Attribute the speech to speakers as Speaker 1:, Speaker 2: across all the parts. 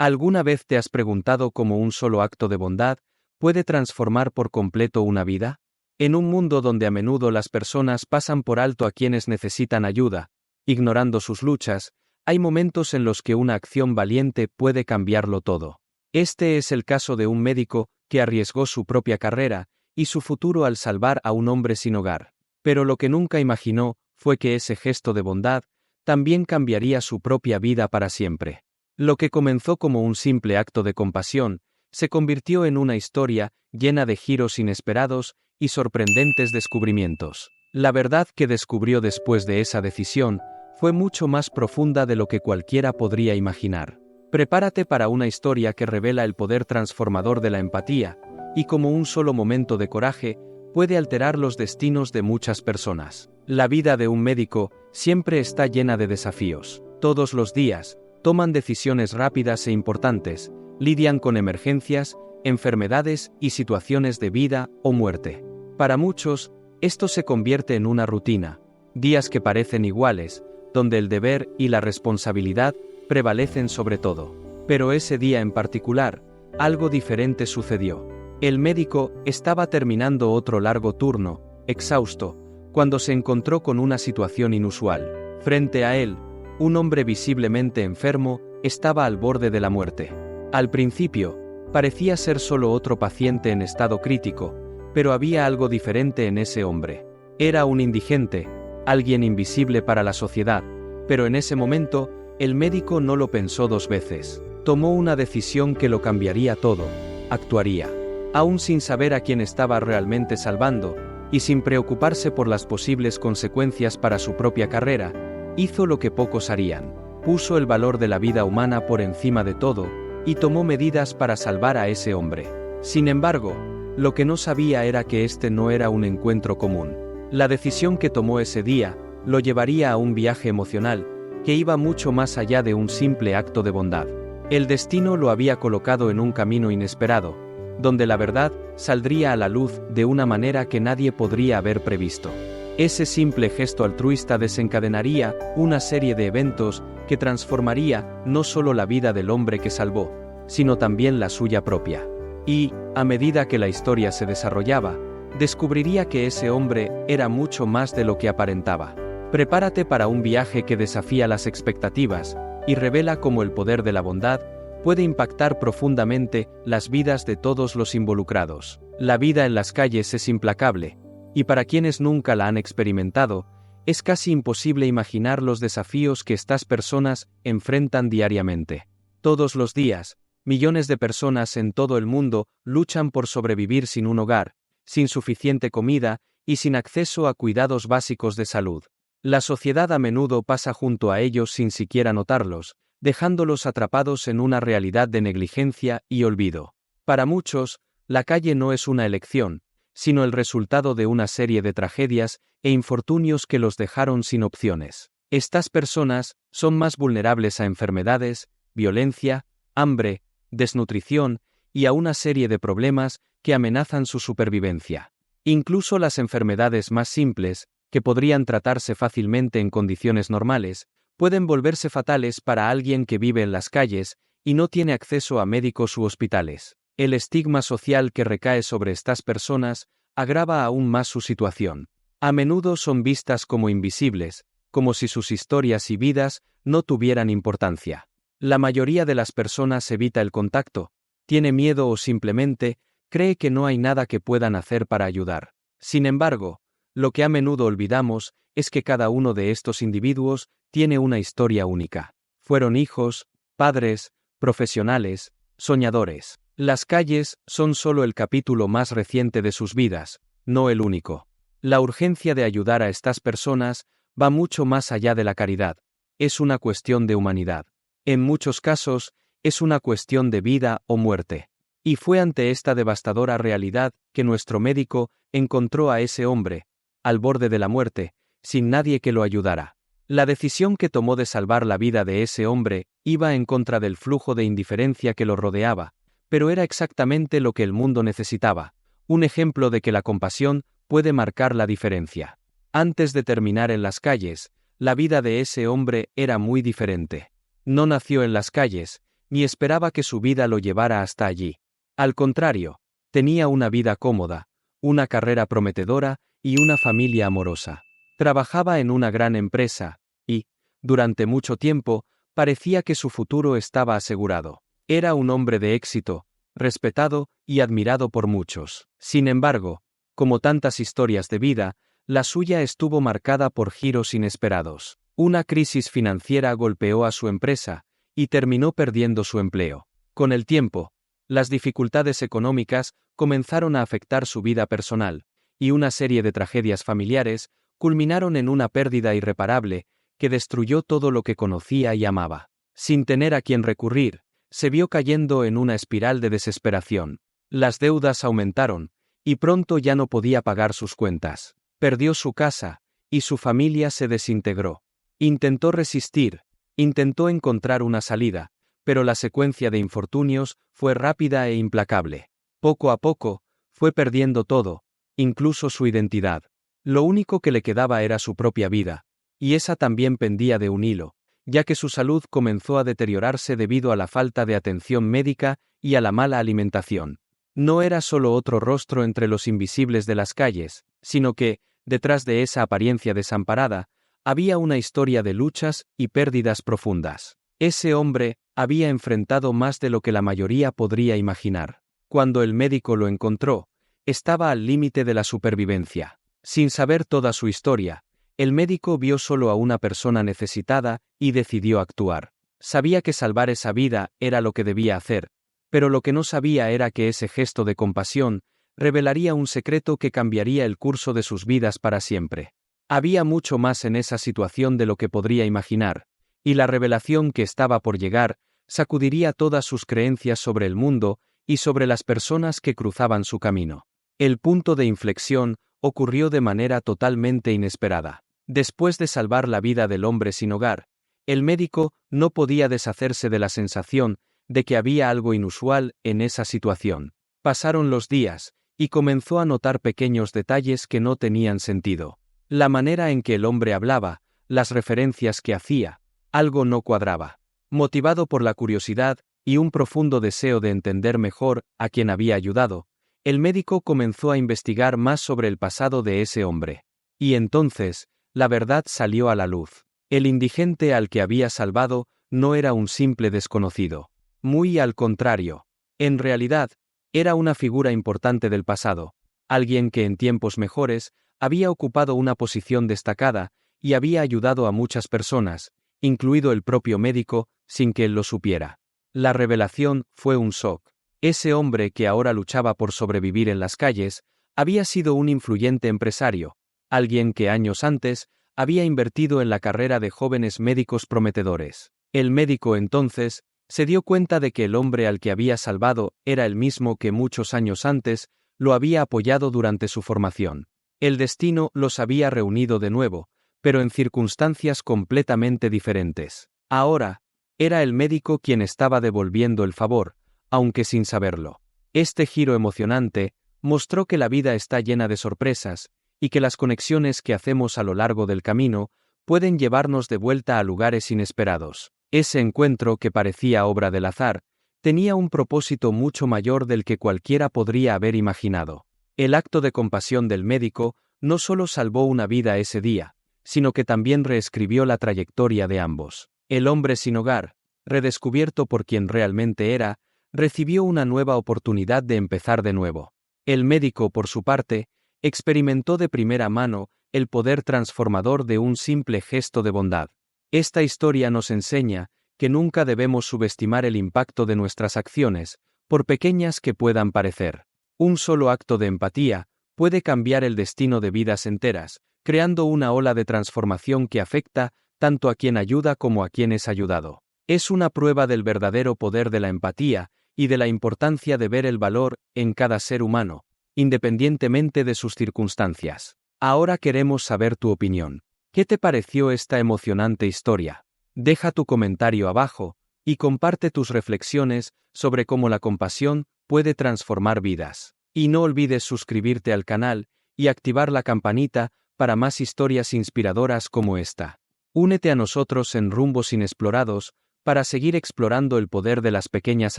Speaker 1: ¿Alguna vez te has preguntado cómo un solo acto de bondad puede transformar por completo una vida? En un mundo donde a menudo las personas pasan por alto a quienes necesitan ayuda, ignorando sus luchas, hay momentos en los que una acción valiente puede cambiarlo todo. Este es el caso de un médico que arriesgó su propia carrera y su futuro al salvar a un hombre sin hogar. Pero lo que nunca imaginó fue que ese gesto de bondad también cambiaría su propia vida para siempre. Lo que comenzó como un simple acto de compasión, se convirtió en una historia llena de giros inesperados y sorprendentes descubrimientos. La verdad que descubrió después de esa decisión fue mucho más profunda de lo que cualquiera podría imaginar. Prepárate para una historia que revela el poder transformador de la empatía, y cómo un solo momento de coraje puede alterar los destinos de muchas personas. La vida de un médico siempre está llena de desafíos. Todos los días, toman decisiones rápidas e importantes, lidian con emergencias, enfermedades y situaciones de vida o muerte. Para muchos, esto se convierte en una rutina, días que parecen iguales, donde el deber y la responsabilidad prevalecen sobre todo. Pero ese día en particular, algo diferente sucedió. El médico estaba terminando otro largo turno, exhausto, cuando se encontró con una situación inusual. Frente a él, un hombre visiblemente enfermo estaba al borde de la muerte. Al principio, parecía ser solo otro paciente en estado crítico, pero había algo diferente en ese hombre. Era un indigente, alguien invisible para la sociedad, pero en ese momento, el médico no lo pensó dos veces. Tomó una decisión que lo cambiaría todo. Actuaría. Aún sin saber a quién estaba realmente salvando, y sin preocuparse por las posibles consecuencias para su propia carrera, hizo lo que pocos harían. Puso el valor de la vida humana por encima de todo, y tomó medidas para salvar a ese hombre. Sin embargo, lo que no sabía era que este no era un encuentro común. La decisión que tomó ese día lo llevaría a un viaje emocional que iba mucho más allá de un simple acto de bondad. El destino lo había colocado en un camino inesperado, donde la verdad saldría a la luz de una manera que nadie podría haber previsto. Ese simple gesto altruista desencadenaría una serie de eventos que transformaría no solo la vida del hombre que salvó, sino también la suya propia. Y, a medida que la historia se desarrollaba, descubriría que ese hombre era mucho más de lo que aparentaba. Prepárate para un viaje que desafía las expectativas y revela cómo el poder de la bondad puede impactar profundamente las vidas de todos los involucrados. La vida en las calles es implacable, y para quienes nunca la han experimentado, es casi imposible imaginar los desafíos que estas personas enfrentan diariamente. Todos los días, millones de personas en todo el mundo luchan por sobrevivir sin un hogar, sin suficiente comida y sin acceso a cuidados básicos de salud. La sociedad a menudo pasa junto a ellos sin siquiera notarlos, dejándolos atrapados en una realidad de negligencia y olvido. Para muchos, la calle no es una elección, sino el resultado de una serie de tragedias e infortunios que los dejaron sin opciones. Estas personas son más vulnerables a enfermedades, violencia, hambre, desnutrición y a una serie de problemas que amenazan su supervivencia. Incluso las enfermedades más simples, que podrían tratarse fácilmente en condiciones normales, pueden volverse fatales para alguien que vive en las calles y no tiene acceso a médicos u hospitales. El estigma social que recae sobre estas personas agrava aún más su situación. A menudo son vistas como invisibles, como si sus historias y vidas no tuvieran importancia. La mayoría de las personas evita el contacto, tiene miedo o simplemente cree que no hay nada que puedan hacer para ayudar. Sin embargo, lo que a menudo olvidamos es que cada uno de estos individuos tiene una historia única. Fueron hijos, padres, profesionales, soñadores. Las calles son solo el capítulo más reciente de sus vidas, no el único. La urgencia de ayudar a estas personas va mucho más allá de la caridad. Es una cuestión de humanidad. En muchos casos, es una cuestión de vida o muerte. Y fue ante esta devastadora realidad que nuestro médico encontró a ese hombre, al borde de la muerte, sin nadie que lo ayudara. La decisión que tomó de salvar la vida de ese hombre iba en contra del flujo de indiferencia que lo rodeaba, pero era exactamente lo que el mundo necesitaba, un ejemplo de que la compasión puede marcar la diferencia. Antes de terminar en las calles, la vida de ese hombre era muy diferente. No nació en las calles, ni esperaba que su vida lo llevara hasta allí. Al contrario, tenía una vida cómoda, una carrera prometedora y una familia amorosa. Trabajaba en una gran empresa, y, durante mucho tiempo, parecía que su futuro estaba asegurado. Era un hombre de éxito, respetado y admirado por muchos. Sin embargo, como tantas historias de vida, la suya estuvo marcada por giros inesperados. Una crisis financiera golpeó a su empresa, y terminó perdiendo su empleo. Con el tiempo, las dificultades económicas comenzaron a afectar su vida personal, y una serie de tragedias familiares culminaron en una pérdida irreparable que destruyó todo lo que conocía y amaba. Sin tener a quien recurrir, se vio cayendo en una espiral de desesperación. Las deudas aumentaron, y pronto ya no podía pagar sus cuentas. Perdió su casa, y su familia se desintegró. Intentó resistir, intentó encontrar una salida, pero la secuencia de infortunios fue rápida e implacable. Poco a poco, fue perdiendo todo, incluso su identidad. Lo único que le quedaba era su propia vida, y esa también pendía de un hilo, ya que su salud comenzó a deteriorarse debido a la falta de atención médica y a la mala alimentación. No era solo otro rostro entre los invisibles de las calles, sino que, detrás de esa apariencia desamparada, había una historia de luchas y pérdidas profundas. Ese hombre había enfrentado más de lo que la mayoría podría imaginar. Cuando el médico lo encontró, estaba al límite de la supervivencia. Sin saber toda su historia, el médico vio solo a una persona necesitada y decidió actuar. Sabía que salvar esa vida era lo que debía hacer, pero lo que no sabía era que ese gesto de compasión revelaría un secreto que cambiaría el curso de sus vidas para siempre. Había mucho más en esa situación de lo que podría imaginar, y la revelación que estaba por llegar sacudiría todas sus creencias sobre el mundo y sobre las personas que cruzaban su camino. El punto de inflexión ocurrió de manera totalmente inesperada. Después de salvar la vida del hombre sin hogar, el médico no podía deshacerse de la sensación de que había algo inusual en esa situación. Pasaron los días, y comenzó a notar pequeños detalles que no tenían sentido. La manera en que el hombre hablaba, las referencias que hacía, algo no cuadraba. Motivado por la curiosidad y un profundo deseo de entender mejor a quien había ayudado, el médico comenzó a investigar más sobre el pasado de ese hombre. Y entonces, la verdad salió a la luz. El indigente al que había salvado no era un simple desconocido. Muy al contrario. En realidad, era una figura importante del pasado, alguien que en tiempos mejores había ocupado una posición destacada y había ayudado a muchas personas, incluido el propio médico, sin que él lo supiera. La revelación fue un shock. Ese hombre que ahora luchaba por sobrevivir en las calles, había sido un influyente empresario, alguien que años antes había invertido en la carrera de jóvenes médicos prometedores. El médico entonces se dio cuenta de que el hombre al que había salvado era el mismo que muchos años antes lo había apoyado durante su formación. El destino los había reunido de nuevo, pero en circunstancias completamente diferentes. Ahora, era el médico quien estaba devolviendo el favor, aunque sin saberlo. Este giro emocionante mostró que la vida está llena de sorpresas, y que las conexiones que hacemos a lo largo del camino pueden llevarnos de vuelta a lugares inesperados. Ese encuentro que parecía obra del azar, tenía un propósito mucho mayor del que cualquiera podría haber imaginado. El acto de compasión del médico no solo salvó una vida ese día, sino que también reescribió la trayectoria de ambos. El hombre sin hogar, redescubierto por quien realmente era, recibió una nueva oportunidad de empezar de nuevo. El médico, por su parte, experimentó de primera mano el poder transformador de un simple gesto de bondad. Esta historia nos enseña que nunca debemos subestimar el impacto de nuestras acciones, por pequeñas que puedan parecer. Un solo acto de empatía puede cambiar el destino de vidas enteras, creando una ola de transformación que afecta tanto a quien ayuda como a quien es ayudado. Es una prueba del verdadero poder de la empatía y de la importancia de ver el valor en cada ser humano, independientemente de sus circunstancias. Ahora queremos saber tu opinión. ¿Qué te pareció esta emocionante historia? Deja tu comentario abajo y comparte tus reflexiones sobre cómo la compasión puede transformar vidas. Y no olvides suscribirte al canal y activar la campanita para más historias inspiradoras como esta. Únete a nosotros en Rumbos Inexplorados para seguir explorando el poder de las pequeñas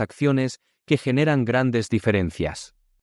Speaker 1: acciones que generan grandes diferencias.